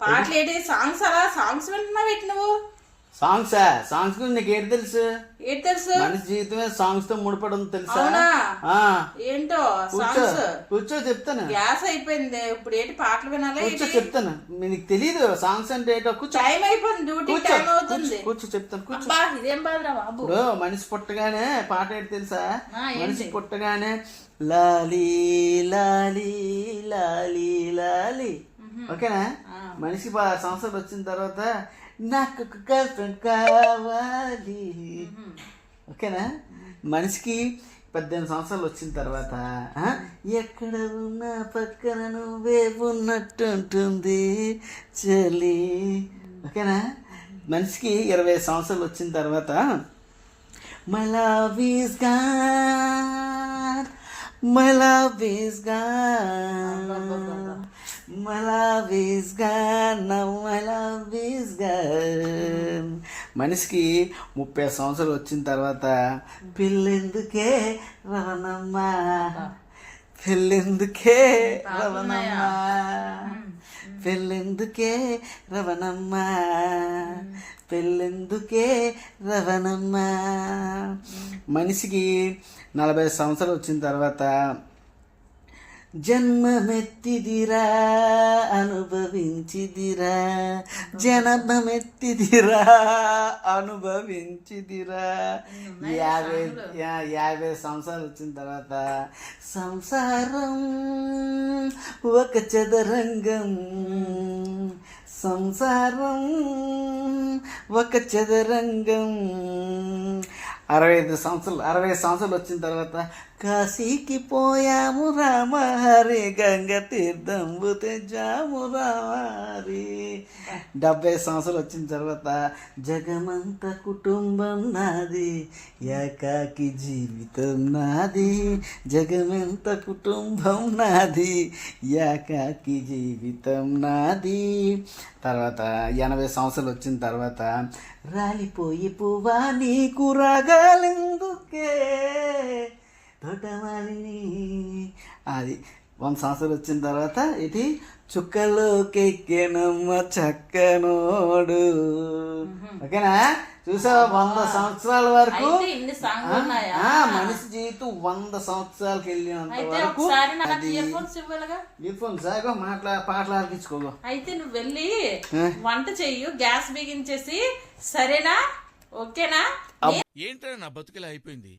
పాటలు ఏంటి? సాంగ్స్ అలా సాంగ్స్ వింటున్నావు ఏంటి నువ్వు? సాంగ్స్ గురించి నీకు ఏంటి తెలుసు? మనిషి జీవితమే సాంగ్స్ తో ముడిపడి ఉంది తెలుసా? ఏంటో కూర్చో చెప్తాను. గ్యాస్ అయిపోయింది ఇప్పుడు. ఏంటి పాటలు వినాలి? కూర్చో చెప్తాను. నీకు తెలీదు సాంగ్స్ అంటే ఏంటో. కూర్చో, టైం అయిపోయింది, డ్యూటీ టైం అవుతుంది. కూర్చో చెప్తాను. కూర్చో. ఇదేం బాధరా బాబు? ఇప్పుడు మనిషి పుట్టగానే పాట ఏంటి తెలుసా? మనిషి పుట్టగానే లాలీ లాలీ లాలీ లాలీ, ఓకేనా? మనిషికి 10 సంవత్సరాలు వచ్చిన తర్వాత నాకు గర్ల్ ఫ్రెండ్ కావాలి, ఓకేనా? మనిషికి 18 సంవత్సరాలు వచ్చిన తర్వాత ఎక్కడ ఉన్నా పక్కన నువ్వే ఉన్నట్టుంటుంది చలి, ఓకేనా? మనిషికి 20 సంవత్సరాలు వచ్చిన తర్వాత my love is gone, my love is gone, my love is gone, now my love is gone. మనిషికి 30 సంవత్సరాలు వచ్చిన తర్వాత పెళ్ళెందుకే రవణమ్మా, పెళ్ళెందుకే రవణమ్మా, పెళ్ళెందుకే రవణమ్మా, పెళ్ళెందుకే రవణమ్మా. మనిషికి 40 సంవత్సరాలు వచ్చిన తర్వాత జన్మమెత్తిదిరా అనుభవించిదిరా, జన్మమెత్తిదిరా అనుభవించిదిరా. 50 సంవత్సరాలు వచ్చిన తర్వాత సంసారం ఒక చదరంగం, సంసారం ఒక చదరంగం. 60 సంవత్సరాలు వచ్చిన తర్వాత కాశీకి పోయాము రామహరి, గంగ తీర్థంబు తెచ్చాము రామహరి. 70 సంవత్సరాలు వచ్చిన తర్వాత జగమంత కుటుంబం నాది, ఏకాకి జీవితం నాది, జగమంత కుటుంబం నాది, ఏకాకి జీవితం నాది. తర్వాత 80 సంవత్సరాలు వచ్చిన తర్వాత రాలిపోయి పువ్వా నీకు రాగాలెందుకే తోటమాలిని. అది 100 సంవత్సరాలు వచ్చిన తర్వాత ఇది చుక్కలోకెక్కెనమ్మ చక్కనోడు, ఓకేనా? చూసావా? 100 సంవత్సరాల వరకు మనిషి జీవితం 100 సంవత్సరాలకి వెళ్ళినంత వరకు ఇయర్ ఫోన్స్ పాటలు ఆర్పించుకో. అయితే నువ్వు వెళ్ళి వంట చెయ్యు, గ్యాస్ బిగించేసి, సరేనా? ఓకేనా? ఏంటో నా బతుకులా అయిపోయింది.